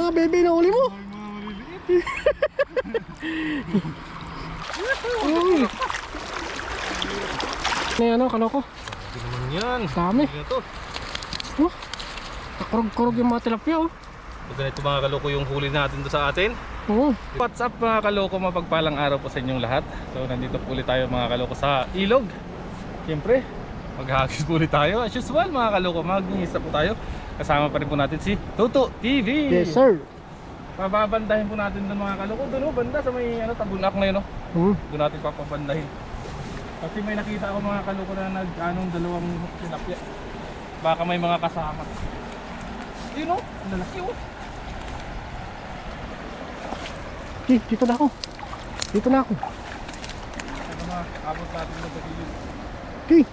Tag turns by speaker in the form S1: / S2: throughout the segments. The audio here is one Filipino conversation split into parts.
S1: mga bebe na uli mo. Uy. Ano yan, kaloko?
S2: Hindi naman yan.
S1: Dami.
S2: Hindi na to.
S1: Oh, nakurog-kurog yung mga tilapia, oh.
S2: So ganito mga kaloko yung huli natin doon sa atin.
S1: Oo.
S2: What's up mga kaloko, mapagpalang araw po sa inyong lahat. So nandito po ulit tayo mga kaloko sa ilog. Siyempre, maghahagis po ulit tayo. As usual mga kaloko, mag-iisa po tayo. Kasama pa rin po natin si Toto TV.
S1: Yes, sir.
S2: Pababandahin po natin doon mga kaloko. Doon o, banda sa may tagunak na yun o. Doon natin papabandahin. Kasi may nakita ako mga kaloko na nag-anong dalawang tilapia. Baka may mga kasama. Yun o, lalaki o.
S1: Okay, dito na ako. Dito na ako.
S2: Ano mga abot natin doon sa gilid.
S1: Okay.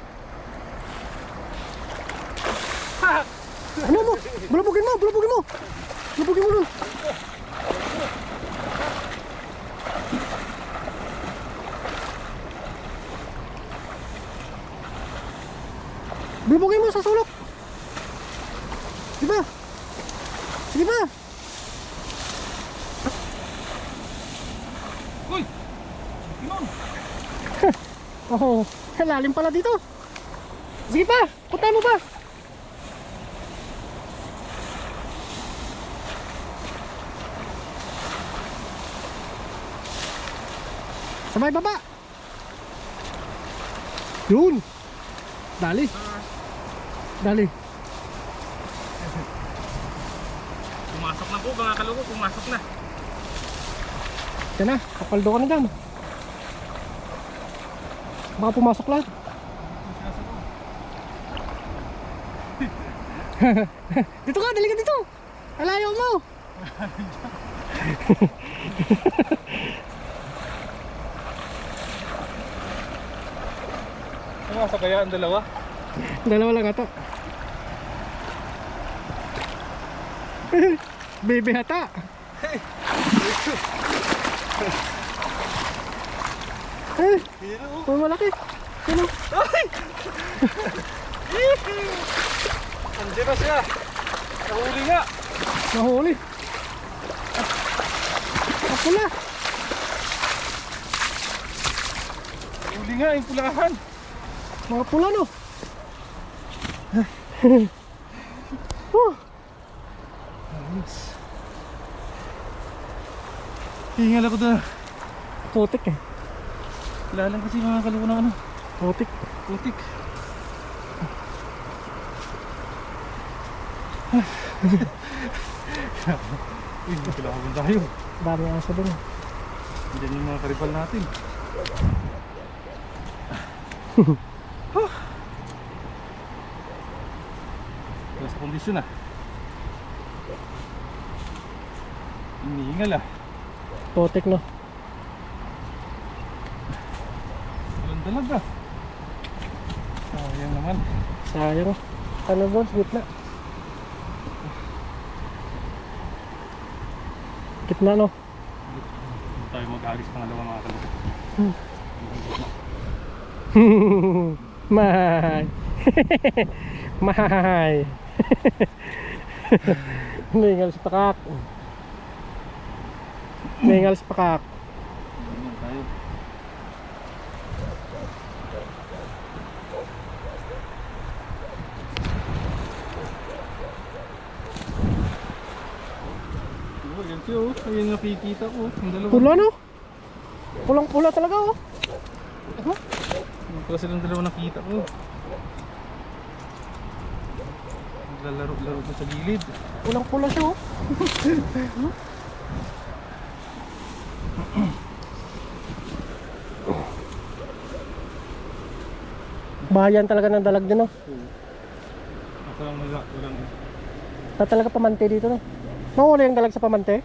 S1: Ano mo? Bulabugin mo, bulabugin mo. Bulabugin mo nun. Bulabugin mo sa sulok. Diba? Sige ba?
S2: Uy! Inom!
S1: Oh, lalim pala dito. Sige pa, punta mo pa. Sabay baba. Yun. Dali. Dali.
S2: Pumasok na po mga kaloko, pumasok na.
S1: Yan na, kapaldo ka na dyan. Baka pumasok lahat. Dito ka, dali ka dito. Alayaw mo.
S2: Pumasok kaya ang dalawa?
S1: Dalawa lang ata. Baby hata. Oh, malaki. Ano?
S2: Ay! Andiyan na siya. Nahuli nga.
S1: Nahuli. Kapula.
S2: Nahuli nga yung pulahan.
S1: Mga pula no. Oh.
S2: Hingal ako doon.
S1: Putik eh.
S2: Lalang kasi mga kaloko na ano.
S1: Putik.
S2: Putik. Uy, kailangan tayo.
S1: Dami ang asa doon.
S2: Diyan yung mga karipal natin. Wala sa kondisyon ah. Inihingal ah.
S1: Putik no.
S2: Walang talaga. Sayang naman.
S1: Sayang. Ano doon? Gitna. Gitna no.
S2: Hindi tayo mag-alis pangalawa mga kaloko.
S1: Mahay. Mahay. Ningal sa pakak. Ningal sa pakak.
S2: Ayan tayo. Oh, yan siya oh. Ayan yung nakikita ko. Yung dalawa.
S1: Pula no? Pulang pula talaga oh.
S2: Yung pala silang dalawa nakita ko. Naglalaro-laro ko sa gilid.
S1: Pulang pula siya oh. Bahayan talaga ng dalag din oh.
S2: Asa lang nila. Walang...
S1: Talaga pamante dito no. Mahuli yung dalag sa pamante?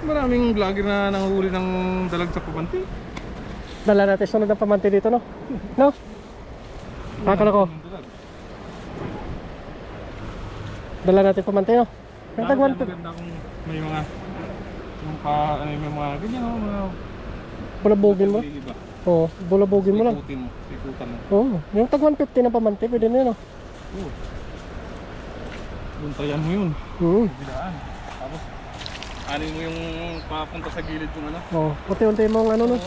S2: Maraming vlogger na nanguhuli ng dalag sa pamanti.
S1: Dala natin sunod ng pamante dito no. No? Akala ko. Dala natin pamante no. Yung tagwan to.
S2: Maganda kung may mga yung ano may mga ganyan no, mga
S1: Bulabugin mo?
S2: liliba.
S1: Oo, bulabugin mo lang.
S2: Ikutin mo, ikutan mo.
S1: Oo, yung tag 150 na pamante, pwede na yun oh.
S2: Oo. Buntayan mo yun. Bilaan. Tapos, anin mo yung papunta sa gilid kung ano.
S1: Oh, unti-unti mong ano no.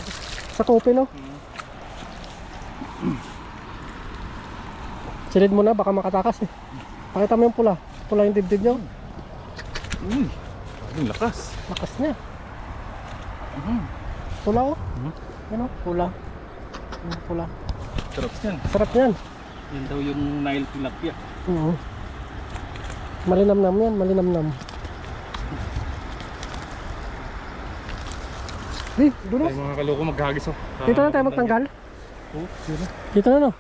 S1: Sa kopi no. Silid mo na, baka makatakas eh. Pakita mo yung pula. Pula yung dibdib nyo.
S2: Uy, ang lakas.
S1: Lakas niya. Pula oh. Yan oh, pula. Pula.
S2: Sarap yan.
S1: Sarap yan.
S2: Yan daw yung Nile tilapia.
S1: Malinamnam yan, malinamnam. Doon
S2: Ay, mga kaloko maghagis oh.
S1: Dito na tayo magtanggal. Dito na no.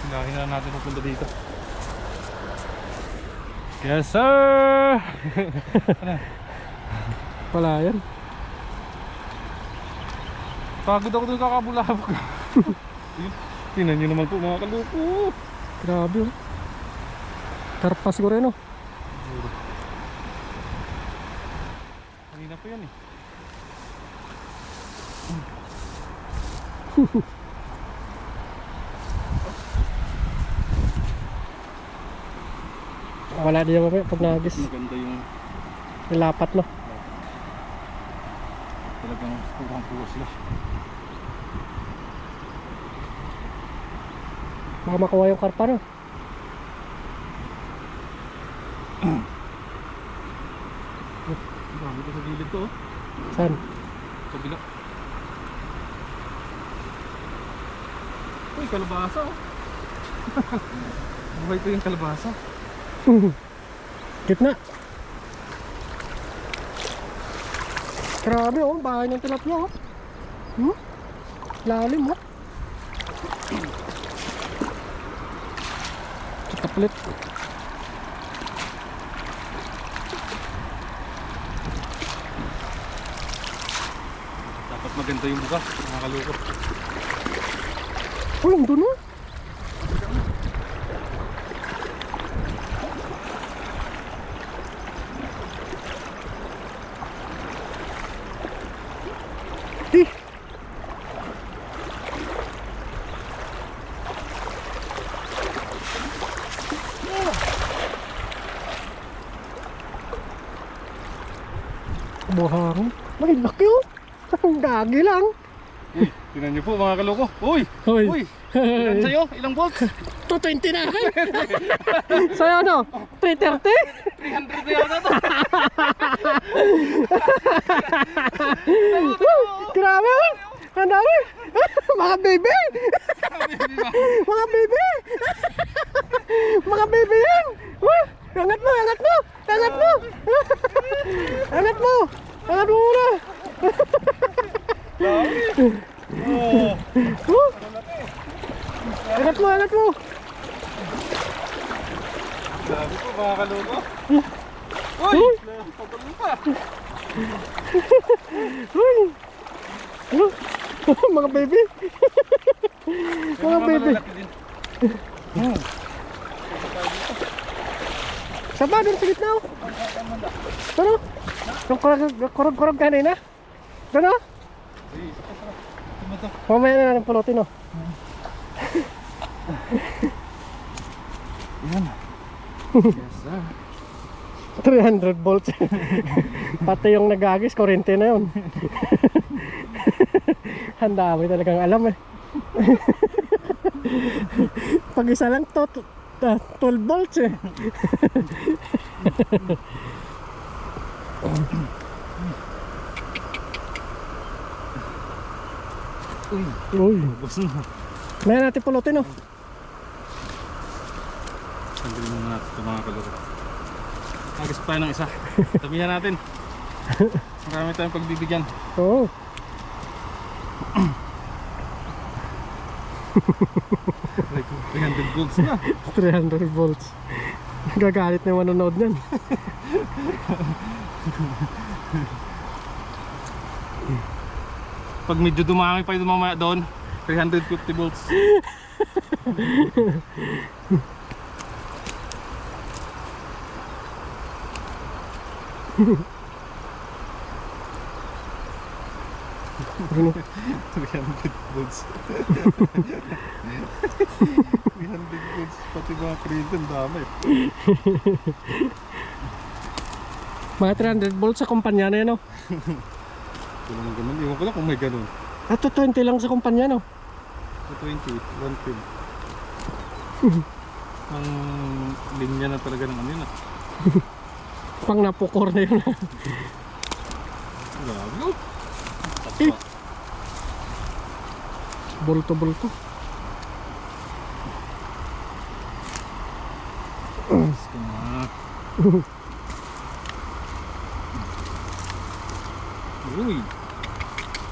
S2: Hilahin na natin pupunta dito. Yes sir!
S1: Wala yan.
S2: Pagod ako dun kakabulabog. Tingnan nyo naman po mga kaloko.
S1: Grabe oh. Karpa siguro yun oh.
S2: Kanina po yan eh.
S1: Wala din naman pag nagis.
S2: Maganda yung
S1: Nilapat no.
S2: talagang pulang-pulo sila.
S1: Baka makuha yung karpa no.
S2: Dami ko sa gilid to oh.
S1: Saan?
S2: Kabila. Uy, kalabasa oh. Buhay ko yung kalabasa.
S1: Gitna. Grabe oh, bahay ng tilapia oh. Lalim oh. Kaplit.
S2: Dapat maganda yung buka, mga kaloko.
S1: Oh, yung doon oh. Buhang. May laki oh. Ang gagi lang.
S2: Uy, tingnan nyo po mga kaloko. Uy!
S1: Hoy.
S2: Uy! Ilan sa'yo? Ilang volts?
S1: 220 na. Sa'yo ano? 330?
S2: 300 na yata to.
S1: Grabe oh. Ang dami. Mga baby. Mga baby. Mga baby yan. Angat mo, angat mo. Angat mo. Angat mo. Angat mo muna. Angat mo, angat mo.
S2: Grabe po mga kaloko. Uy! Pagkaroon pa.
S1: Uy. Mga baby. Mga baby. Saba doon sa gitna oh. Doon oh. Yung kurog-kurog kanina. Doon oh. Mamaya na natin pulutin oh.
S2: Yan. Yes sir.
S1: 300 volts. Pati yung nagagis, kurente na yun. Ang dami talagang alam eh. Pag isa lang to 12 volts eh. Uy.
S2: Bus na.
S1: May natin pulutin oh.
S2: Sandali muna natin ito mga kaloko. Agis pa tayo ng isa. Sabihan natin. Marami tayong pagbibigyan.
S1: Oo.
S2: 300 volts na.
S1: 300 volts. Gagalit na yung manonood niyan.
S2: Pag medyo dumami pa yung mamaya doon, 350 volts.
S1: Ano?
S2: 300 volts. 300 volts. Pati mga printer, dami.
S1: Mga 300 volts sa kumpanya na yan, no?
S2: Walang ganun. Iwan ko lang kung may ganun.
S1: At 20 lang sa kumpanya, no?
S2: 20, 1 pin. Ang linya na talaga ng ano yun ah.
S1: Pang napukor na yun.
S2: Grabe oh.
S1: Eh. Bulto-bulto.
S2: Gusto na. Uy.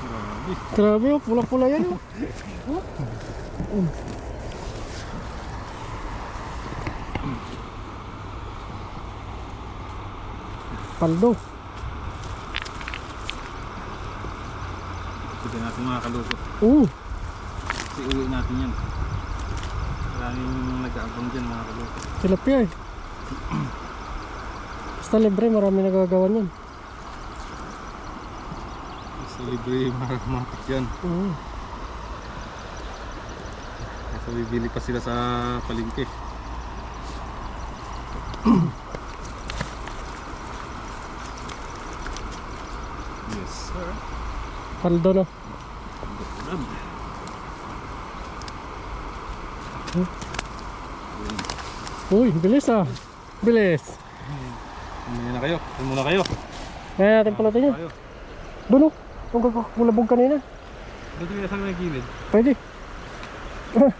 S2: Grabe.
S1: Grabe, oh, pula-pula yan, oh. Paldo.
S2: Sige natin mga kalukot. Kasi uwi natin yan. Maraming nag-aabang dyan mga kalukot.
S1: Tilapia eh. Basta libre, marami nagagawa niyan.
S2: Sa libre matik yan. Kasi bibili pa sila sa palengke. Yes sir.
S1: Paldo, no? Uy, bilis ah. Bilis.
S2: Muna na kayo. Muna kayo.
S1: Kaya natin pala ito yun.
S2: Kayo.
S1: Doon, oh. Bulabog kanina.
S2: Doon tayo sa may gilid.
S1: Pwede.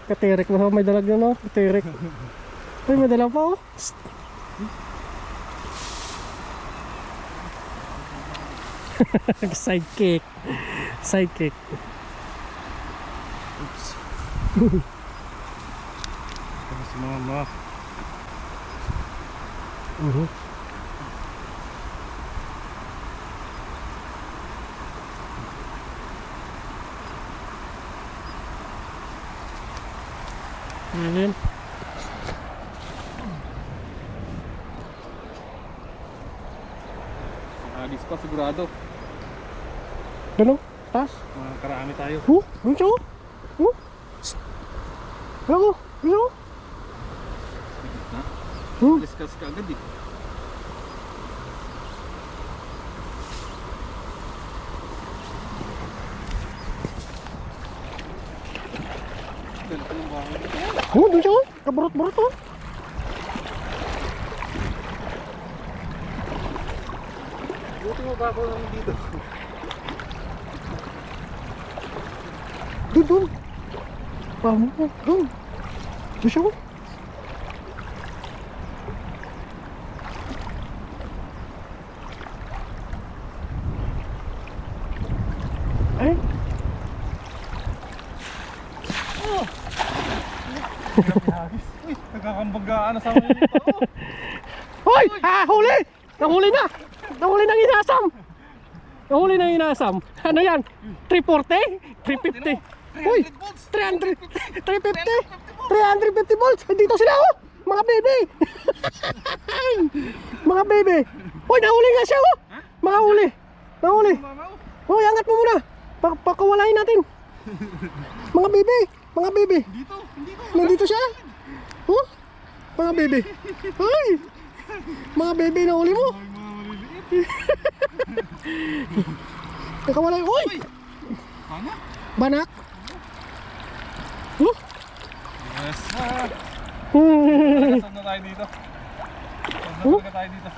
S1: Katirik mo, may dalag na, no? Katirik. Uy, may dalag pa, oh. Psst. Sidekick. Sidekick.
S2: Oops. Ito si mama.
S1: Ayan.
S2: Alis pa sigurado.
S1: Ano? Taas?
S2: Karami tayo.
S1: Doon siya, oh. Psst. Ako, ano?
S2: Discuss ka agad eh. Ganito yung bahay.
S1: Doon siya, oh. Kaburot-burot, oh.
S2: Buti mo ba ako naman dito?
S1: Doon. Doon siya, oh. Ay.
S2: Uy, nagkakambanggaan na sa mga ito.
S1: Hoy! Huli! Nahuli na! Nahuli ng inasam! Nahuli ng inasam! Ano yan? 340? 350? Uy! 300! 350! 350 volts! Dito sila, oh! Mga bebe! Mga bebe! Uy! Nahuli nga siya, oh! Mga huli! Nahuli! Uy! Angat mo muna! Pakawalain natin! Mga bebe! Mga bebe!
S2: Dito, dito.
S1: Nandito siya? Oh? Mga bebe! Uy! Mga bebe na uli mo!
S2: Ay, mga maliliit.
S1: Nakawala yung... Uy!
S2: Ano?
S1: Banak! Oh?
S2: Yes. Saan na tayo dito?
S1: Oh?
S2: Saan na tayo dito?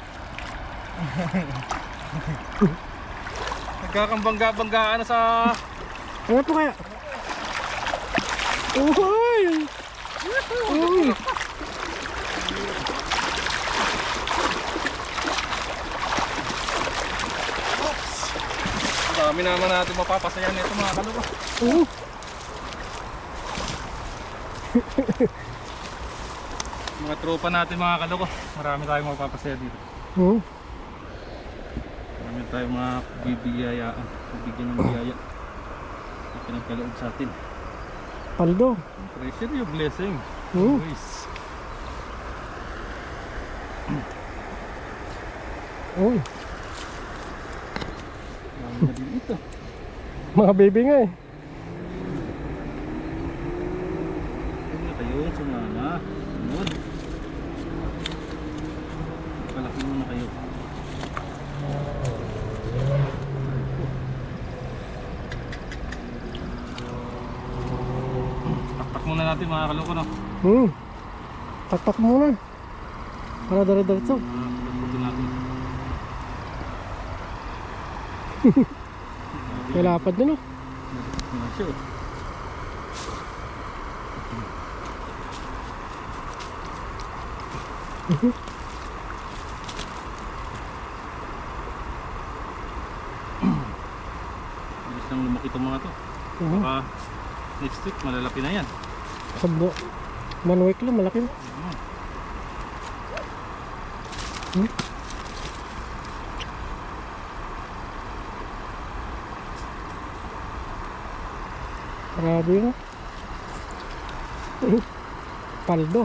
S2: Nagkakambangga-banggaan na sa...
S1: Ano po kaya? Uy! Uy!
S2: Dami naman natin mapapasayan nito mga kaloko. Mga tropa natin mga kaloko. Marami tayong mapapasaya dito. Marami tayong mga bibigayaan. Bibigyan ng biyaya. At pinagkaloob sa atin.
S1: Paldo!
S2: Pressure yung blessing.
S1: Oh.
S2: Always.
S1: Uy!
S2: Marami na din ito.
S1: Mga baby nga eh.
S2: Huwag na kayo sumama. Sunod. Palaki muna kayo. Taktak muna natin mga kaloko, no?
S1: Taktak muna. Para dire-diretso.
S2: Taktakin natin.
S1: May lapad din oh.
S2: Sure. Bilis lang lumaki itong mga to. Baka next week malalaki na yan.
S1: Sabo. 1 week lang, malaki na. Grabe yun. Paldo.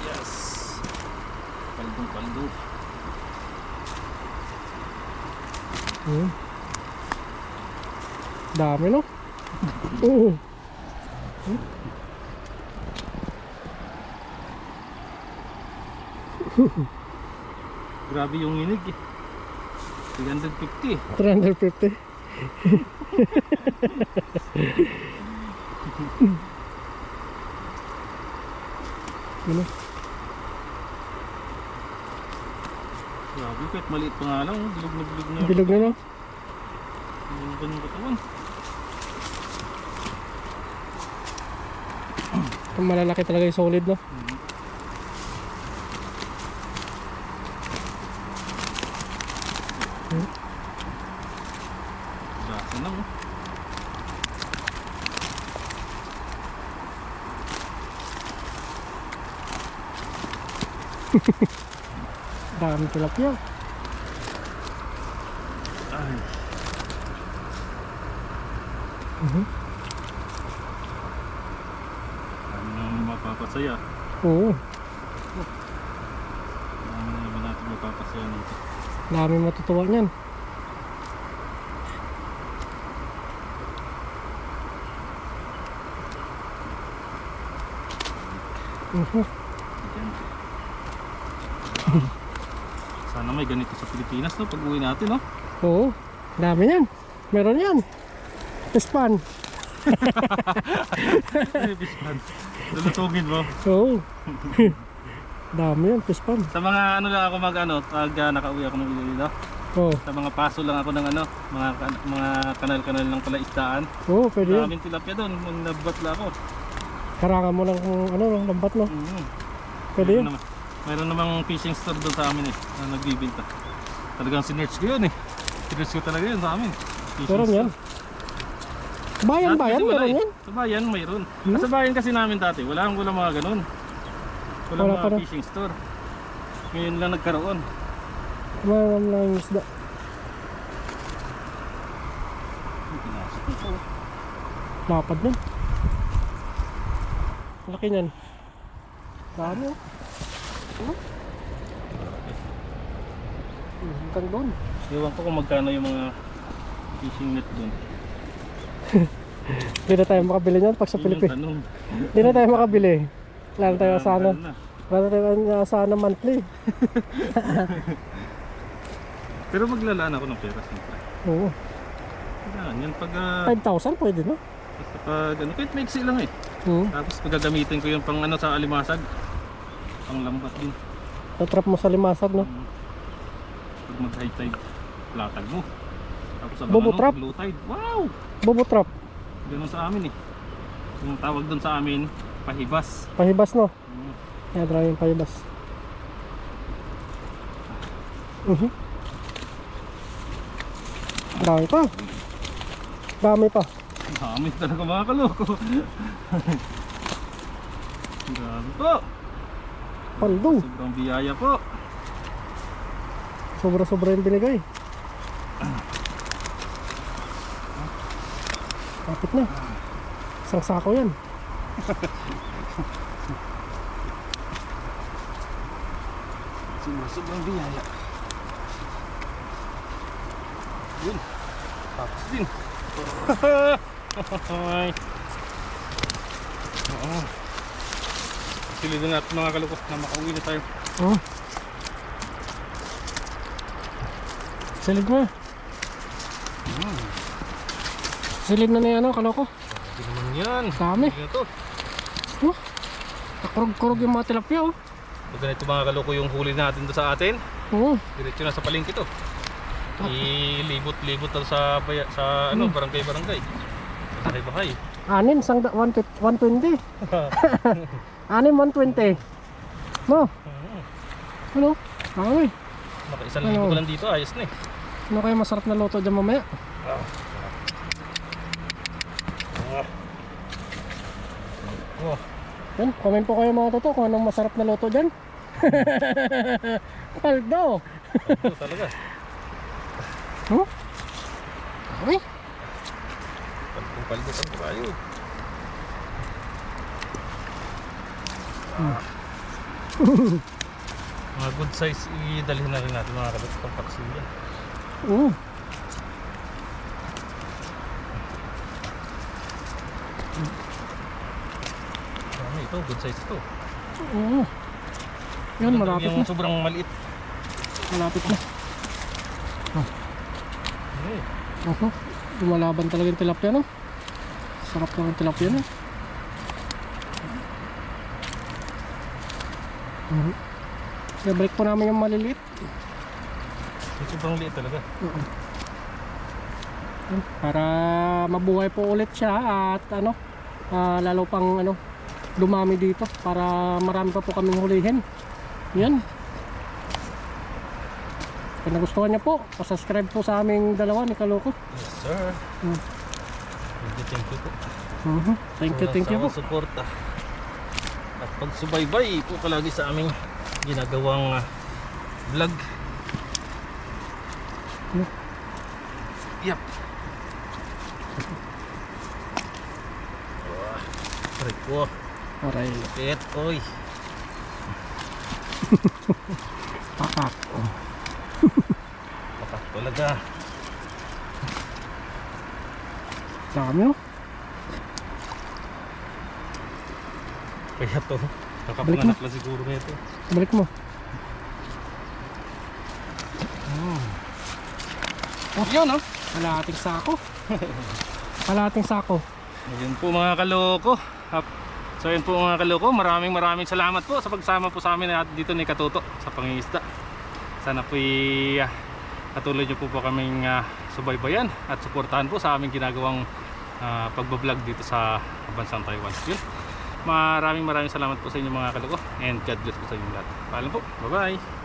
S2: Yes. Paldong paldo.
S1: Dami no? Oo.
S2: Grabe yung inig eh. 350.
S1: 350. Ano?
S2: Grabe kahit maliit pa nga lang. Bilog na bilog na.
S1: Bilog na no?
S2: Yung kanyang katawan.
S1: Malalaki talaga yung solid no?
S2: Gasa na mo.
S1: Dami tilapia.
S2: Ay. Ano naman mapapasaya?
S1: Oo.
S2: Ano naman natin mapapasaya nito?
S1: Dami matutuwa niyan.
S2: Yan. Sana may ganito sa Pilipinas no pag uwi natin no.
S1: Oo. Dami yan. Meron yan. Pispan.
S2: Ay, bispan. Lulutugin mo.
S1: Oo. Dami yan. Pispan.
S2: Sa mga ano lang ako mag ano, pag nakauwi ako ng Iloilo.
S1: Oo.
S2: Sa mga paso lang ako ng ano, mga kanal-kanal ng palaisdaan.
S1: Oo, pwede yan.
S2: Maraming tilapia doon, nung nabatla ako.
S1: Karangan mo lang kung ano, lambat no. Pwede yan.
S2: Mayroon namang fishing store doon sa amin eh, na nagbibinta. Talagang sinerch ko yun eh. Sinerch ko talaga yun sa amin. Fishing
S1: Meron yan.
S2: store.
S1: Bayan-bayan,
S2: Dati wala
S1: meron
S2: eh.
S1: yan.
S2: Sa bayan mayroon. Sa bayan kasi namin dati, wala mga ganun. Wala
S1: Wala pa
S2: mga
S1: na.
S2: fishing store. Ngayon lang nagkaroon.
S1: Meron lang yung isda.
S2: Pinasok ko.
S1: Lapad na. Laki niyan. Dami oh. Hanggang doon.
S2: Ewan ko kung magkano yung mga fishing net doon.
S1: Hindi na tayo makabili niyan pag sa
S2: Yun yung
S1: Pilipinas.
S2: tanong.
S1: Hindi na tayo makabili. Lalo tayo sa ano.
S2: Mahal na.
S1: Lalo tayo sa ano monthly.
S2: Pero maglalaan ako ng pera siyempre.
S1: Oo.
S2: Yan pag
S1: 5,000 pwede no?
S2: basta pag ano, kahit maiksi lang eh.
S1: Oo.
S2: Tapos pagagamitin ko yung pang ano sa alimasag. Pang lambat din.
S1: Tatrap mo sa limasag no?
S2: Pag mag high tide, latag mo. Tapos sa
S1: Bobo trap?
S2: low tide. Wow!
S1: Bobo trap.
S2: Ganun sa amin eh. Yung tawag doon sa amin, pahibas.
S1: Pahibas no?
S2: Mm.
S1: Kaya drawing yung pahibas. Dami pa. Dami pa.
S2: Dami talaga mga kaloko. Grabe po.
S1: Paldo.
S2: Sobrang biyaya po.
S1: Sobra-sobra yung binigay. Kapit na. Isang sako yan.
S2: Sobrang biyaya. Yun. Tapos din. Ay. Oo. Silidin natin mga kalukos na makauwi na tayo.
S1: Oh. Silid mo. Silid na yan, kaloko.
S2: Hindi naman yan.
S1: Dami.
S2: Hindi na to.
S1: Oh. Nakurog-kurog yung mga tilapia, oh.
S2: Pag ganito mga kaloko yung huli natin doon sa atin,
S1: Oo.
S2: diretso na sa palengke to. Ilibot-libot na sa ano, barangay-barangay. Sa bahay-bahay.
S1: Anin, 120. Anin, 120. No? Ano? Ay.
S2: Maka isang libo ka lang dito, ayos na eh.
S1: Ano kaya masarap na luto dyan mamaya?
S2: Oh.
S1: Yan, comment po kayo mga toto kung anong masarap na luto dyan. Paldo.
S2: Ito talaga.
S1: Huh? Ay.
S2: Paldo pa tayo. Mga good size idalhin na rin natin mga kalot pang paksiyan.
S1: Oo.
S2: Dami ito, good size ito.
S1: Oo. Yan, malapit
S2: yung
S1: na.
S2: sobrang maliit.
S1: Malapit na.
S2: Okay.
S1: Oho. Lumalaban talaga yung tilapia, no? Sarap na yung tilapia, no? Balik po namin yung maliliit.
S2: Yung sobrang liit talaga.
S1: Para mabuhay po ulit siya at ano, lalo pang ano, dumami dito para marami pa po kaming hulihin. Yan. Kung nagustuhan niyo po, pasubscribe po sa aming dalawa ni Kaloko.
S2: Yes sir. Thank you po.
S1: Thank you po.
S2: Suporta. At pagsubaybay po palagi sa aming ginagawang vlog. Yep. Aray po.
S1: Aray.
S2: Pet, oy.
S1: Pakak.
S2: Papak talaga.
S1: Dami, oh.
S2: Kaya to, nakapanganak lang siguro nito.
S1: Balik mo.
S2: Oh, yun oh.
S1: Kalahating sako. Kalahating sako.
S2: Ayun po mga kaloko. So yun po mga kaloko, maraming salamat po sa pagsama po sa amin at dito ni Katuto sa pangingisda. Sana po patuloy nyo po kaming subaybayan at suportahan po sa aming ginagawang pagbablog dito sa bansang Taiwan. Yun. Maraming salamat po sa inyo mga kaloko and God bless po sa inyo lahat. Paalam po. Bye bye.